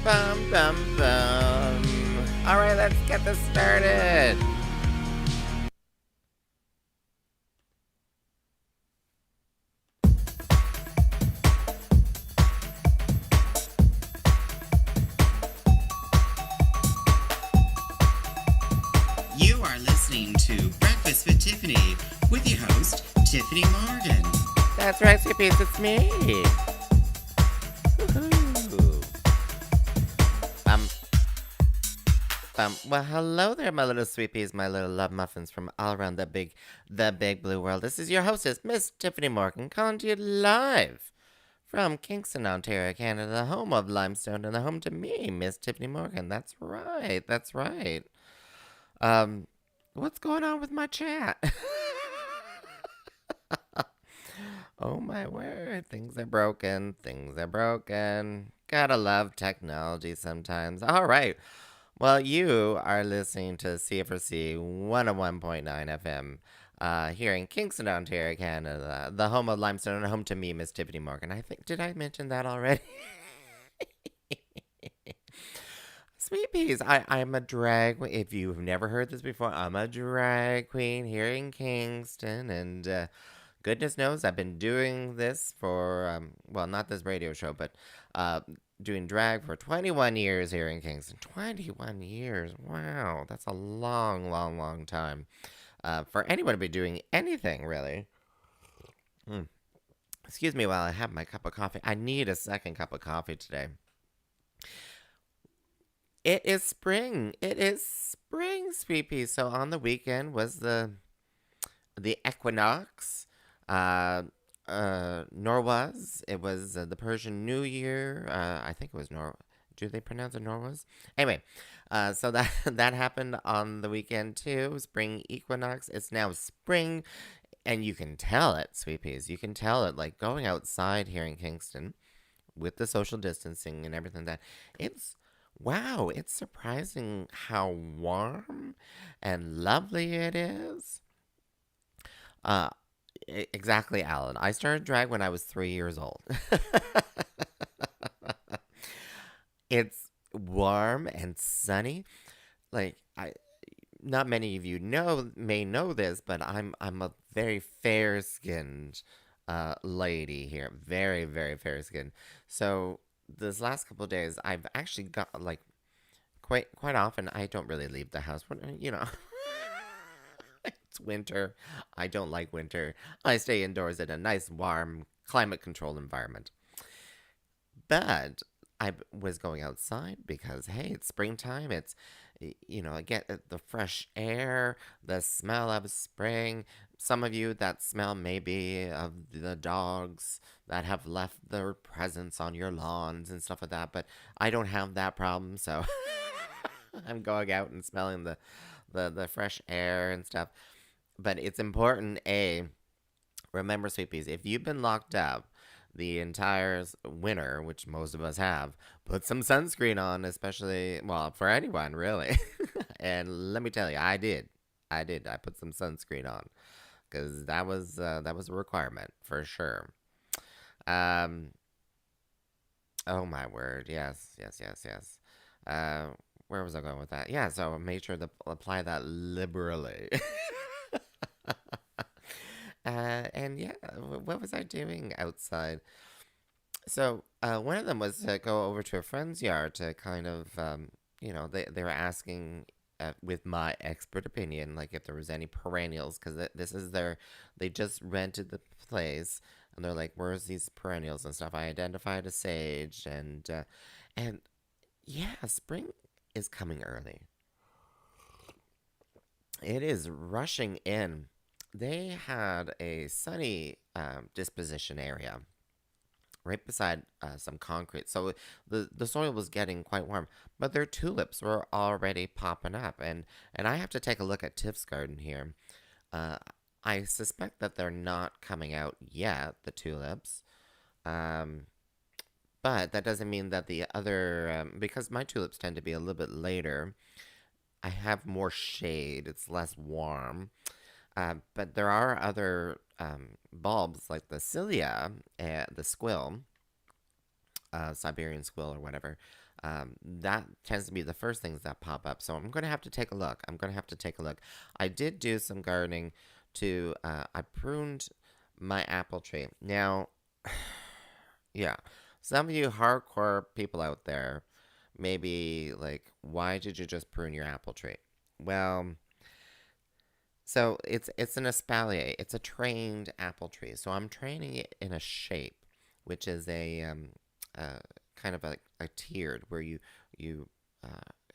Bum, bum, bum. All right, let's get this started. You are listening to Breakfast with Tiffany with your host, Tyffanie Morgan. That's right, Sweepies, it's me. Woohoo. Well, hello there, my little sweepies, my little love muffins from all around the big blue world. This is your hostess, Miss Tiffany Morgan, calling to you live from Kingston, Ontario, Canada, the home of limestone and the home to me, Miss Tiffany Morgan. That's right, that's right. Um, what's going on with my chat? Oh my word, things are broken, things are broken. Gotta love technology sometimes. All right. Well, you are listening to CFRC 101.9 FM here in Kingston, Ontario, Canada, the home of limestone and home to me, Miss Tiffany Morgan. I think, did I mention that already? Sweet peas, I'm a drag. If you've never heard this before, I'm a drag queen here in Kingston, and goodness knows I've been doing this for, well, not this radio show, but uh, doing drag for 21 years here in Kingston. 21 years. Wow, that's a long, long, long time for anyone to be doing anything, really. Mm. Excuse me while I have my cup of coffee. I need a second cup of coffee today. It is spring. It is spring, sweet pea. So on the weekend was the equinox. Uh, Norwaz. It was the Persian New Year. I think it was Do they pronounce it Norwaz? Anyway, so that that happened on the weekend too. Spring equinox. It's now spring, and you can tell it, sweet peas. You can tell it like going outside here in Kingston with the social distancing and everything that it's wow. It's surprising how warm and lovely it is. Uh, exactly, Alan. I started drag when I was 3 years old. It's warm and sunny. Like not many of you may know this, but I'm a very fair skinned lady here. Very, very fair skinned. So this last couple of days I've actually got like quite often I don't really leave the house when. It's winter. I don't like winter. I stay indoors in a nice, warm, climate controlled environment. But I was going outside because, hey, it's springtime. I get the fresh air, the smell of spring. Some of you, that smell may be of the dogs that have left their presents on your lawns and stuff like that. But I don't have that problem. So I'm going out and smelling the fresh air and stuff. But it's important, remember, sweet peas, if you've been locked up the entire winter, which most of us have, put some sunscreen on, especially, well, for anyone, really. And let me tell you, I did. I did. I put some sunscreen on because that was a requirement for sure. Um, oh my word, yes, yes, yes, yes. Uh, where was I going with that? Yeah, so I made sure to apply that liberally. And yeah, what was I doing outside? So one of them was to go over to a friend's yard to kind of, they were asking, with my expert opinion, like if there was any perennials, because this is they just rented the place, and they're like, "Where's these perennials and stuff?" I identified a sage, and yeah, spring is coming early. It is rushing in. They had a sunny disposition area right beside some concrete, so the soil was getting quite warm. But their tulips were already popping up, and I have to take a look at Tiff's garden here. Uh, I suspect that they're not coming out yet, the tulips. Um, but that doesn't mean that the other, because my tulips tend to be a little bit later. I have more shade. It's less warm. But there are other bulbs like the cilia, the squill, Siberian squill or whatever. That tends to be the first things that pop up. So I'm going to have to take a look. I'm going to have to take a look. I did do some gardening to, I pruned my apple tree. Now, yeah, some of you hardcore people out there may be like, why did you just prune your apple tree? Well, so it's an espalier. It's a trained apple tree. So I'm training it in a shape, which is uh, kind of a tiered where you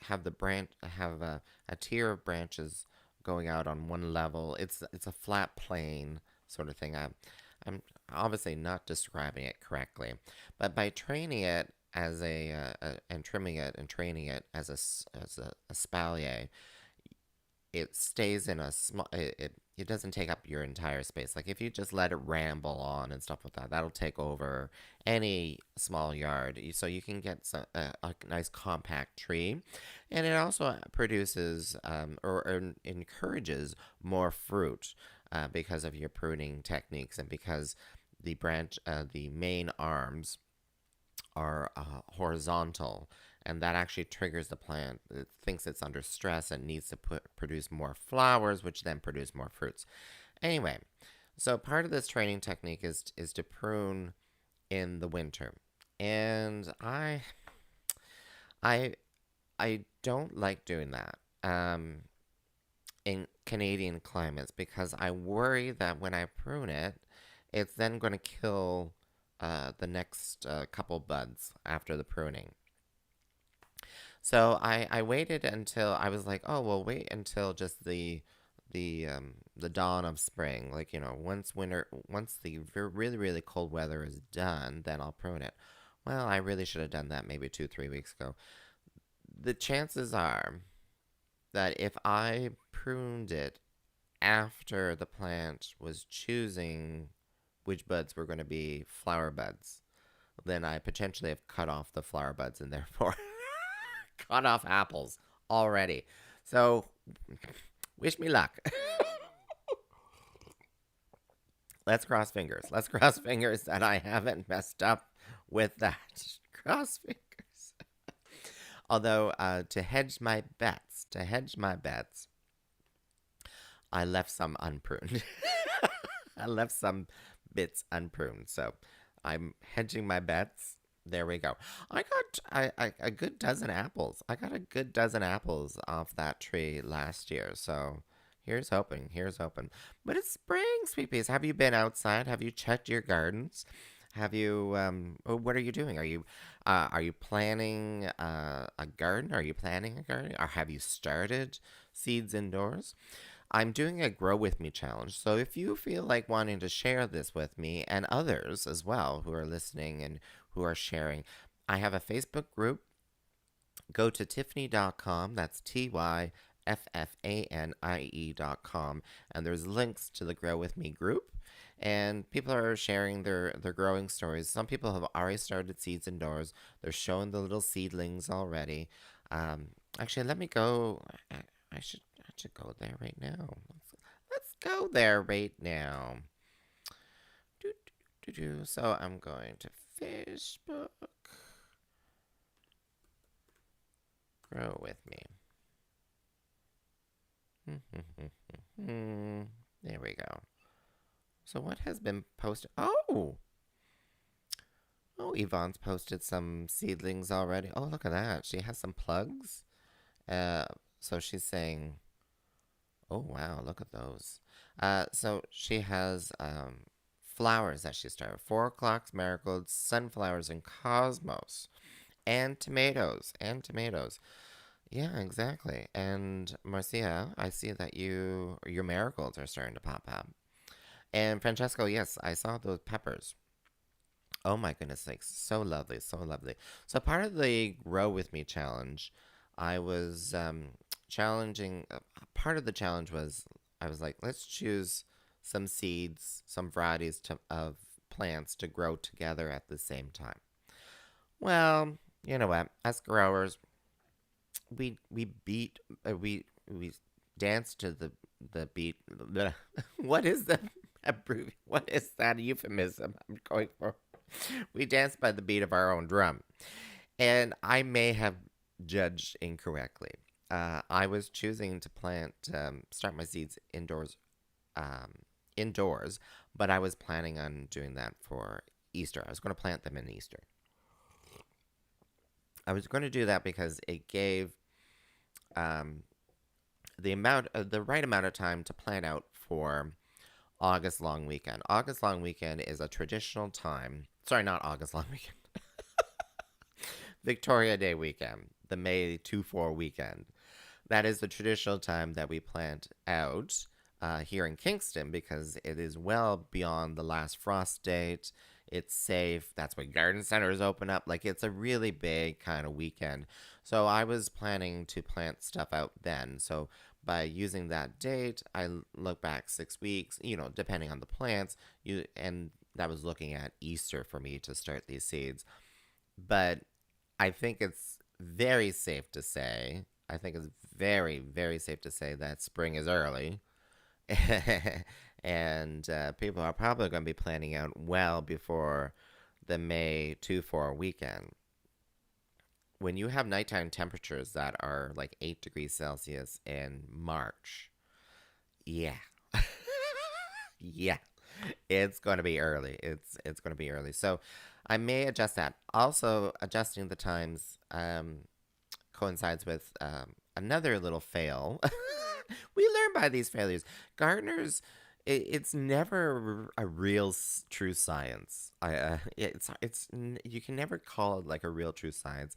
have the branch have a tier of branches going out on one level. It's a flat plane sort of thing. I'm obviously not describing it correctly, but by training it as and trimming it and training it as as a espalier, it stays in a small it doesn't take up your entire space. Like if you just let it ramble on and stuff like that, that'll take over any small yard. So you can get a nice compact tree, and it also produces or encourages more fruit because of your pruning techniques and because the main arms are horizontal, and that actually triggers the plant. It thinks it's under stress and needs to produce more flowers, which then produce more fruits. Anyway, so part of this training technique is to prune in the winter, and I I don't like doing that in Canadian climates because I worry that when I prune it, it's then going to kill the next couple buds after the pruning. So I waited until I was like, oh well, wait until just the dawn of spring. Like once the really really cold weather is done, then I'll prune it. Well, I really should have done that maybe 2 3 weeks ago. The chances are that if I pruned it after the plant was choosing which buds were going to be flower buds, then I potentially have cut off the flower buds and therefore cut off apples already. So, wish me luck. Let's cross fingers. Let's cross fingers that I haven't messed up with that. Cross fingers. Although, to hedge my bets, I left some unpruned. I left some bits unpruned. So I'm hedging my bets. There we go. I got a good dozen apples. I got a good dozen apples off that tree last year. So here's hoping. Here's hoping. But it's spring, sweet peas. Have you been outside? Have you checked your gardens? Have you what are you doing? Are you planning a garden? Are you planning a garden? Or have you started seeds indoors? I'm doing a grow with me challenge. So if you feel like wanting to share this with me and others as well who are listening and who are sharing, I have a Facebook group. Go to Tyffanie.com. That's TYFFANIE.com. And there's links to the Grow With Me group. And people are sharing their growing stories. Some people have already started seeds indoors. They're showing the little seedlings already. Actually, let me go. I should go there right now. Let's go there right now. So I'm going to Facebook. Grow with me. There we go. So what has been posted? Oh, Yvonne's posted some seedlings already. Oh, look at that. She has some plugs. Uh, so she's saying, oh wow, look at those. So she has flowers that she started: 4 o'clocks, marigolds, sunflowers, and cosmos, and tomatoes, and tomatoes. Yeah, exactly. And Marcia, I see that your marigolds are starting to pop up. And Francesco, yes, I saw those peppers. Oh my goodness sakes, so lovely, so lovely. So part of the Grow With Me challenge, I was challenging. Part of the challenge was I was like, let's choose some seeds, some varieties of plants to grow together at the same time. Well, you know what? Us growers, we beat we dance to the beat. What is the what is that euphemism I'm going for? We dance by the beat of our own drum. And I may have judged incorrectly. I was choosing to start my seeds um, indoors, but I was planning on doing that for Easter. I was going to plant them in Easter. I was going to do that because it gave um, the right amount of time to plan out for August long weekend. August long weekend is a traditional time. Sorry, not August long weekend. Victoria Day weekend, the May 2-4 weekend. That is the traditional time that we plant out here in Kingston because it is well beyond the last frost date. It's safe. That's when garden centers open up. Like it's a really big kind of weekend. So I was planning to plant stuff out then. So by using that date, I look back 6 weeks, depending on the plants, and that was looking at Easter for me to start these seeds. But I think it's very safe to say, I think it's very, very safe to say that spring is early. And people are probably going to be planning out well before the May 2-4 weekend. When you have nighttime temperatures that are like 8 degrees Celsius in March, yeah. Yeah. It's going to be early. It's going to be early. So I may adjust that. Also, adjusting the times coincides with another little fail. We learn by these failures. Gardeners, it's never a real true science. It's you can never call it like a real true science.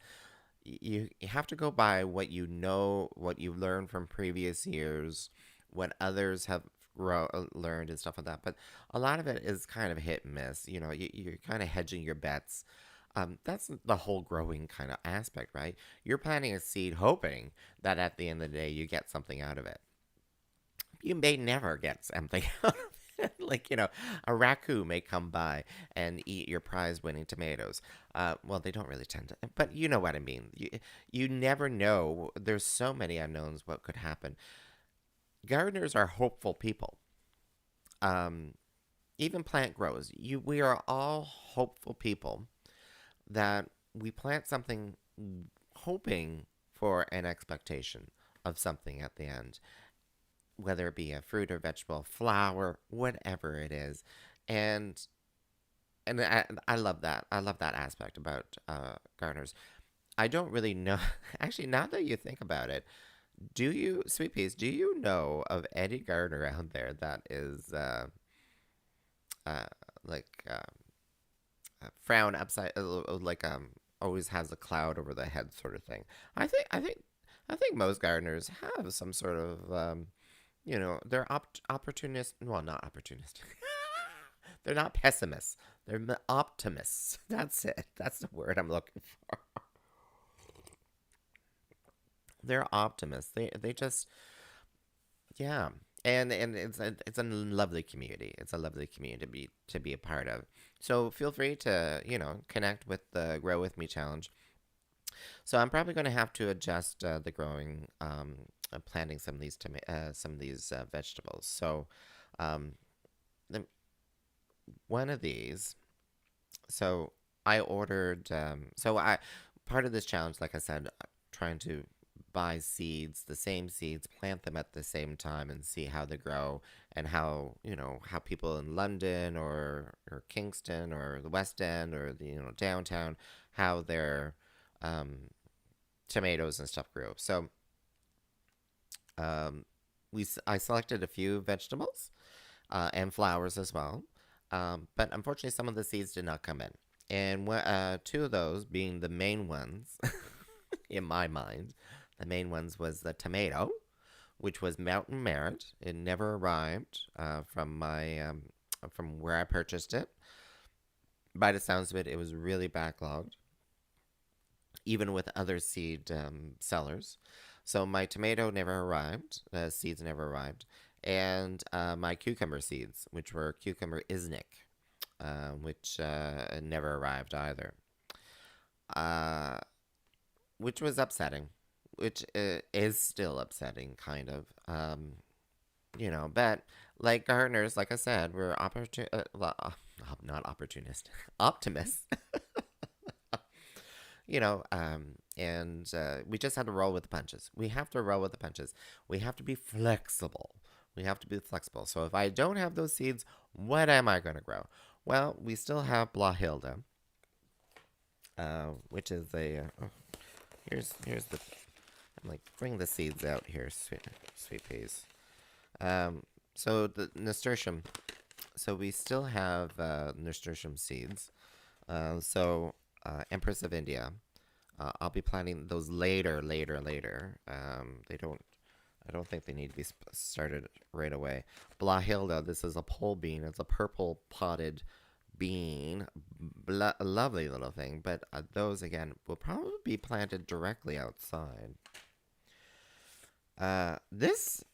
You have to go by what you know, what you learned from previous years, what others have learned and stuff like that. But a lot of it is kind of hit and miss. You're kind of hedging your bets. That's the whole growing kind of aspect, right? You're planting a seed hoping that at the end of the day you get something out of it. You may never get something out of it. Like, a raccoon may come by and eat your prize winning tomatoes. Well, they don't really tend to, but you know what I mean. You never know. There's so many unknowns what could happen. Gardeners are hopeful people. Um, Even plant growers. We are all hopeful people that we plant something hoping for an expectation of something at the end, whether it be a fruit or vegetable, flower, whatever it is. And I love that. I love that aspect about gardeners. I don't really know. Actually, now that you think about it, do you, Sweet Peas, do you know of any gardener out there that is uh, like frown upside, like always has a cloud over the head sort of thing? I think most gardeners have some sort of they're opportunist. Well, not opportunist. They're not pessimists. They're optimists. That's it. That's the word I'm looking for. They're optimists. They just yeah. And it's a lovely community. It's a lovely community to be a part of. So feel free to connect with the Grow with Me challenge. So I'm probably going to have to adjust the growing, planting some of these vegetables. So um, the, one of these. So I ordered. So I part of this challenge, like I said, trying to buy seeds, the same seeds, plant them at the same time, and see how they grow, and how people in London or Kingston or the West End or the downtown, how their um, tomatoes and stuff grew. So um, I selected a few vegetables and flowers as well. But unfortunately, some of the seeds did not come in. And two of those being the main ones, in my mind, the main ones was the tomato, which was Mountain Merit. It never arrived from where I purchased it. By the sounds of it, it was really backlogged, even with other seed sellers. So my tomato never arrived. The seeds never arrived. And my cucumber seeds, which were cucumber isnik, which never arrived either, uh, which was upsetting, which is still upsetting, kind of. But like gardeners, like I said, we're not opportunist, optimist. And we just had to roll with the punches. We have to roll with the punches. We have to be flexible. We have to be flexible. So if I don't have those seeds, what am I going to grow? Well, we still have Blahilda, which is oh, here's the. I'm like bring the seeds out here, sweet peas. So the nasturtium. So we still have nasturtium seeds. Empress of India. I'll be planting those later. They don't. I don't think they need to be started right away. Blahilda. This is a pole bean. It's a purple potted bean. A lovely little thing. But those again will probably be planted directly outside. This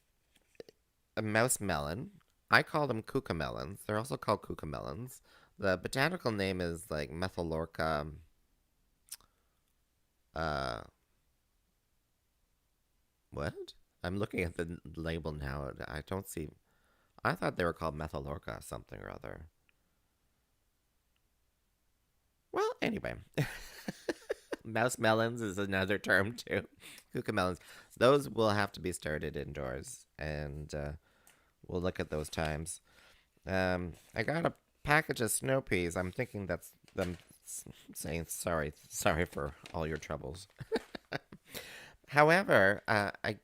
a mouse melon. I call them cucamelons. They're also called cucamelons. The botanical name is like Methylorca. Uh, what? I'm looking at the label now. I don't see. I thought they were called Methylorca something or other. Well, anyway, mouse melons is another term too. Cucamelons. Those will have to be started indoors, and we'll look at those times. I got a package of snow peas. I'm thinking that's them saying sorry for all your troubles. However, I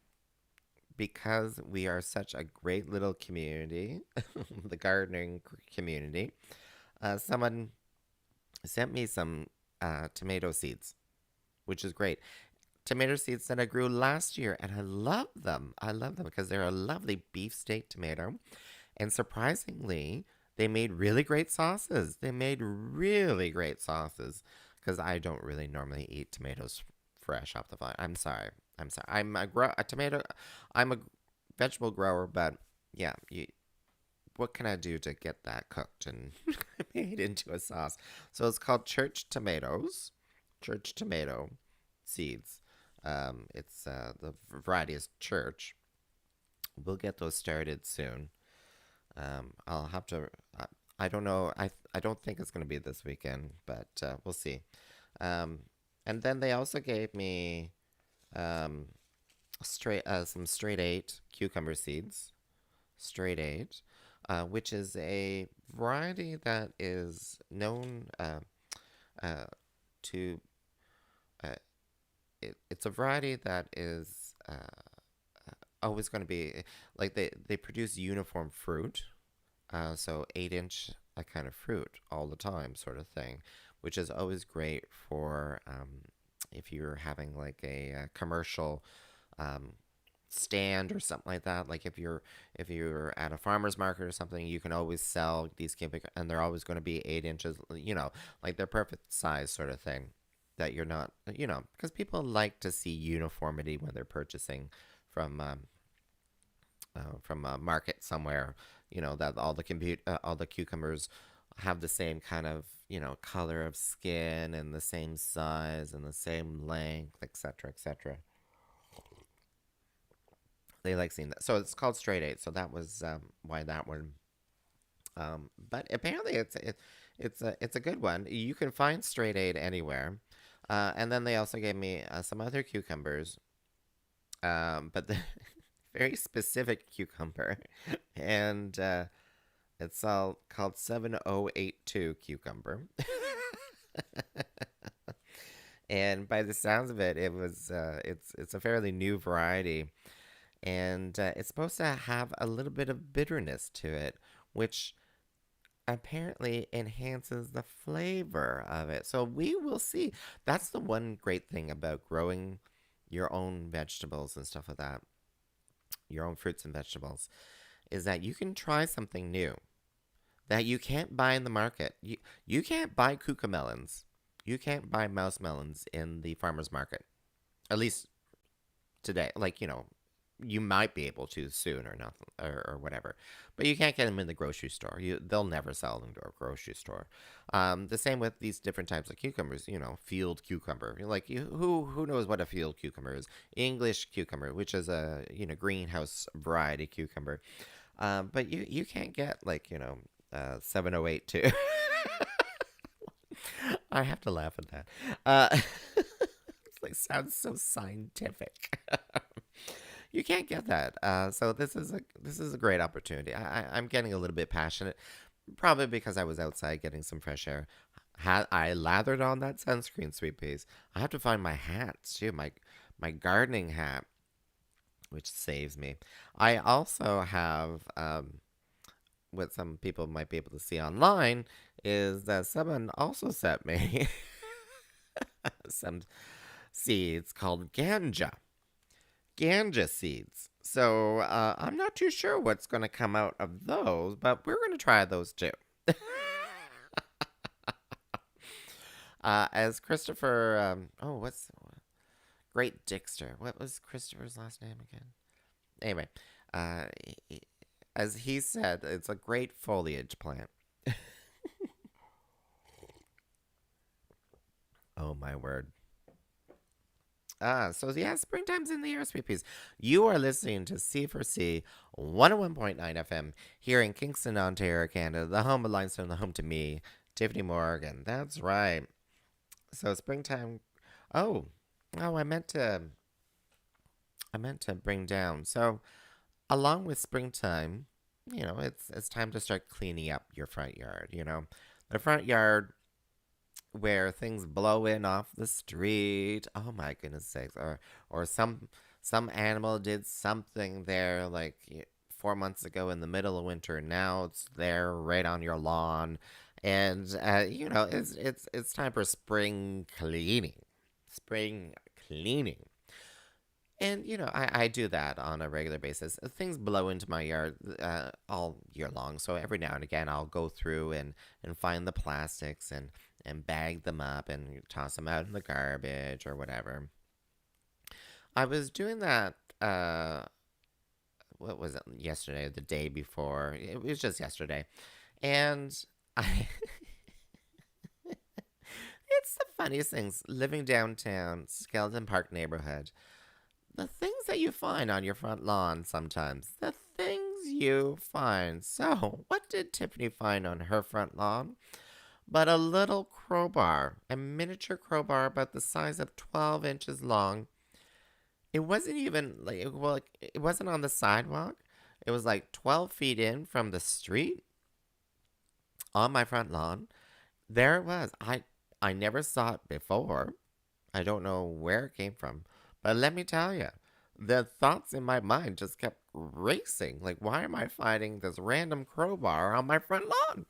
because we are such a great little community, the gardening community, someone sent me some tomato seeds, which is great. Tomato seeds that I grew last year, and I love them. I love them because they're a lovely beefsteak tomato. And surprisingly, they made really great sauces. They made really great sauces because I don't really normally eat tomatoes fresh off the vine. I'm sorry. I'm sorry. A tomato. I'm a vegetable grower, but yeah, what can I do to get that cooked and made into a sauce? So it's called church tomatoes, church tomato seeds. It's the variety is church. We'll get those started soon. I'll have to. I don't know. I don't think it's going to be this weekend, but we'll see. Um, and then they also gave me some straight eight cucumber seeds. Straight eight, which is a variety that is known uh, to. Uh, it's a variety that is always going to be like they produce uniform fruit, so 8 inch kind of fruit all the time, sort of thing, which is always great for if you're having like a commercial um, stand or something like that. Like if you're at a farmer's market or something, you can always sell these cubic, and they're always going to be 8 inches. Like they're perfect size, sort of thing. That you're not, because people like to see uniformity when they're purchasing from a market somewhere. That all the cucumbers have the same kind of color of skin and the same size and the same length, etc., etc. They like seeing that. So it's called straight eight. So that was why that one. But apparently it's a good one. You can find straight eight anywhere. And then they also gave me some other cucumbers, but the very specific cucumber, and it's all called 7082 cucumber. And by the sounds of it, it's a fairly new variety, and it's supposed to have a little bit of bitterness to it, which apparently enhances the flavor of it. So we will see. That's the one great thing about growing your own vegetables and stuff like that, your own fruits and vegetables, is that you can try something new that you can't buy in the market. You can't buy cucamelons. You can't buy mouse melons in the farmer's market. At least today. Like, you might be able to soon or nothing or whatever, but you can't get them in the grocery store. They'll never sell them to a grocery store. The same with these different types of cucumbers. Field cucumber. Like who knows what a field cucumber is? English cucumber, which is a greenhouse variety cucumber. But you can't get like 7082. I have to laugh at that. It's like sounds so scientific. You can't get that. So this is a great opportunity. I'm getting a little bit passionate, probably because I was outside getting some fresh air. I lathered on that sunscreen, sweet peas. I have to find my hat too, my gardening hat, which saves me. I also have what some people might be able to see online is that someone also sent me some seeds called ganja seeds. So I'm not too sure what's going to come out of those, but we're going to try those too. As Christopher, what's Great Dixter? What was Christopher's last name again? Anyway, uh, as he said, it's a great foliage plant. Oh my word. So yeah, springtime's in the air, sweet peas. You are listening to C4C 101.9 FM here in Kingston, Ontario, Canada, the home of Limestone, the home to me, Tiffany Morgan. That's right. So springtime. Oh, oh, I meant to bring down. So along with springtime, it's time to start cleaning up your front yard. The front yard where things blow in off the street. Oh my goodness sakes! Or some animal did something there like 4 months ago in the middle of winter. Now it's there right on your lawn, and it's time for spring cleaning. Spring cleaning. And, I do that on a regular basis. Things blow into my yard all year long. So every now and again, I'll go through and find the plastics and bag them up and toss them out in the garbage or whatever. I was doing that, what was it, yesterday, the day before? It was just yesterday. And I. It's the funniest things living downtown, Skeleton Park neighborhood. The things that you find on your front lawn sometimes. The things you find. So, what did Tiffany find on her front lawn? But a little crowbar, a miniature crowbar about the size of 12 inches long. It wasn't even well, it wasn't on the sidewalk. It was like 12 feet in from the street on my front lawn. There it was. I never saw it before. I don't know where it came from. But let me tell you, the thoughts in my mind just kept racing. Like, why am I finding this random crowbar on my front lawn?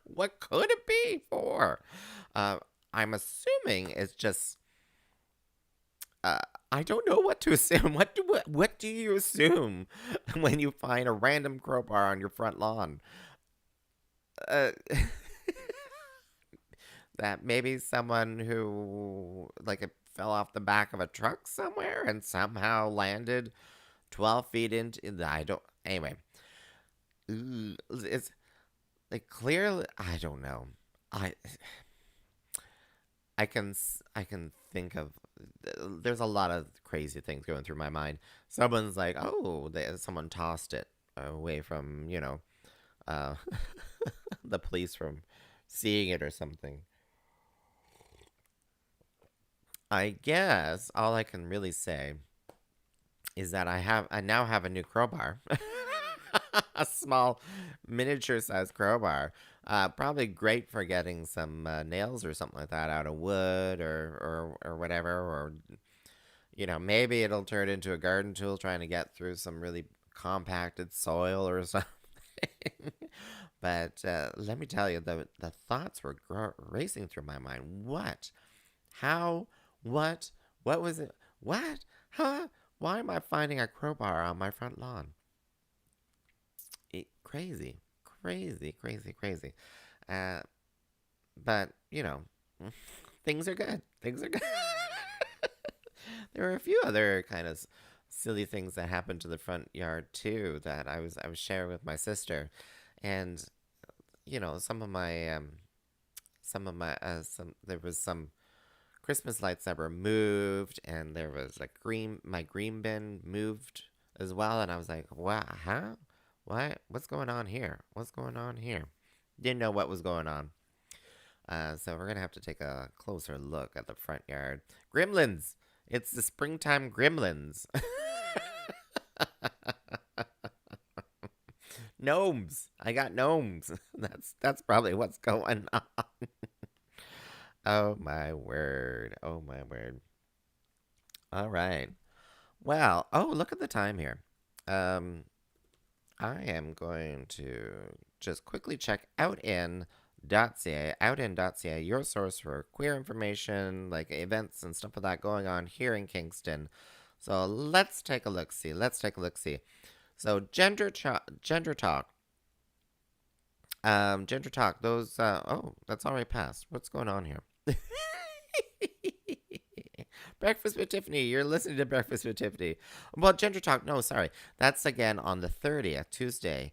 What could it be for? Uh, I'm assuming it's just. Uh, I don't know what to assume. What do you assume when you find a random crowbar on your front lawn? Uh, that maybe someone who like fell off the back of a truck somewhere and somehow landed 12 feet into I don't anyway. It's like clearly I don't know. I can think of there's a lot of crazy things going through my mind. Someone's like, "Oh, someone tossed it away from, uh the police from seeing it or something." I guess all I can really say is that I now have a new crowbar. A small miniature sized crowbar. Probably great for getting some nails or something like that out of wood or whatever. Or, maybe it'll turn into a garden tool trying to get through some really compacted soil or something. But let me tell you, the thoughts were racing through my mind. What? How? What? What was it? What? Huh? Why am I finding a crowbar on my front lawn? Crazy, crazy, crazy, crazy. Uh, but things are good. Things are good. There were a few other kind of silly things that happened to the front yard too that I was sharing with my sister, and some there was some Christmas lights that were moved, and there was my green bin moved as well, and I was like, wow, huh? What? What's going on here? What's going on here? Didn't know what was going on. So we're gonna have to take a closer look at the front yard. Gremlins! It's the springtime gremlins. Gnomes. I got gnomes. That's probably what's going on. Oh my word. Oh my word. All right. Well, oh, look at the time here. Um, I am going to just quickly check outin.ca, outin.ca, your source for queer information, like events and stuff like that going on here in Kingston. So let's take a look see. Let's take a look see. So gender talk. Gender talk. Those oh, that's already passed. What's going on here? Breakfast with Tiffany. You're listening to Breakfast with Tiffany. Well, Gender Talk. No, sorry. That's again on the 30th, Tuesday,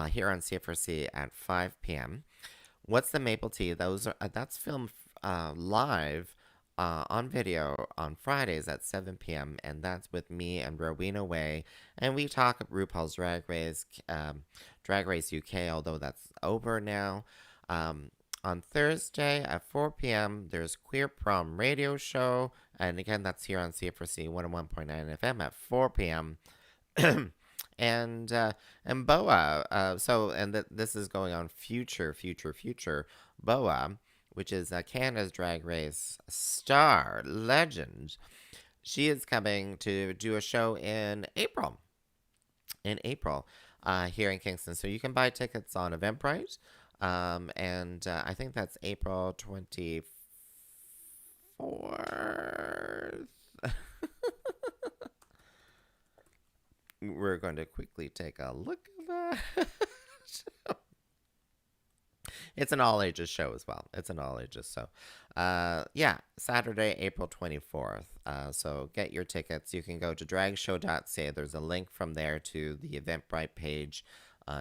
here on CFRC at 5 p.m. What's the Maple Tea? That's filmed live on video on Fridays at 7 p.m. And that's with me and Rowena Way. And we talk RuPaul's Drag Race UK, although that's over now. On Thursday at 4 p.m., there's Queer Prom Radio Show. And again, that's here on CFRC 101.9 FM at 4 p.m. and BOA. This is going on future BOA, which is Canada's Drag Race star legend. She is coming to do a show in April. Here in Kingston. So you can buy tickets on Eventbrite. I think that's April 24th. We're going to quickly take a look at that. It's an all ages show as well. It's an all ages. So, Saturday, April 24th. So get your tickets. You can go to dragshow.ca. There's a link from there to the Eventbrite page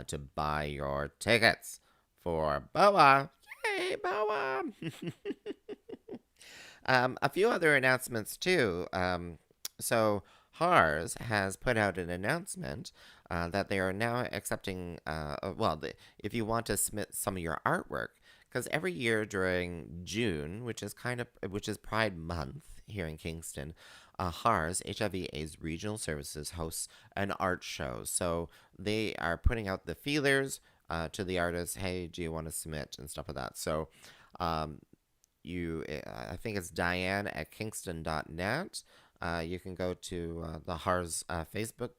to buy your tickets for BOA. Yay, BOA! A few other announcements too. So HARS has put out an announcement that they are now accepting, if you want to submit some of your artwork, because every year during June, which is Pride Month here in Kingston, HARS, HIV/AIDS Regional Services, hosts an art show. So they are putting out the feelers to the artists. Hey, do you want to submit and stuff like that? So I think it's Diane at kingston.net. You can go to the HARS Facebook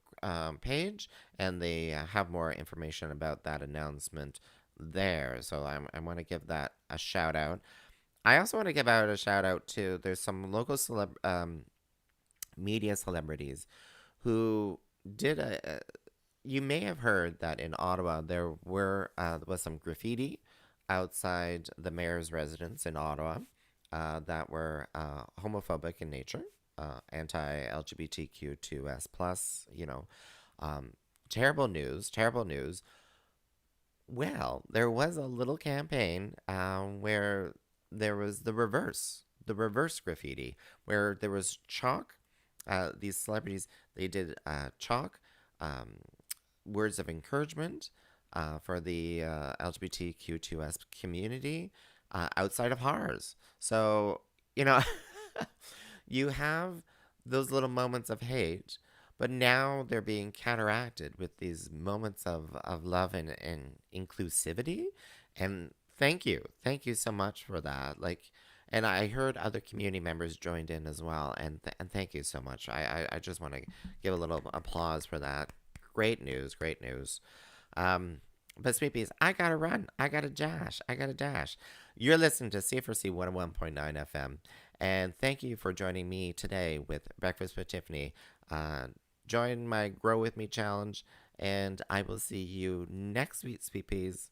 page, and they have more information about that announcement there. So I want to give that a shout out. I also want to give out a shout out to, there's some local media celebrities who did you may have heard that in Ottawa there was some graffiti outside the mayor's residence in Ottawa that were homophobic in nature, anti-LGBTQ2S+, terrible news. Well, there was a little campaign where there was the reverse graffiti, where there was chalk. These celebrities, they did chalk, words of encouragement for the LGBTQ2S community outside of HARS. So, you have those little moments of hate, but now they're being counteracted with these moments of love and inclusivity. And thank you so much for that. And I heard other community members joined in as well, and thank you so much. I just want to give a little applause for that. Great news. But Sweet Peas, I gotta run. I gotta dash. You're listening to CFRC 101.9 FM, and thank you for joining me today with Breakfast with Tiffany. Join my Grow With Me challenge, and I will see you next week, Sweet Peas.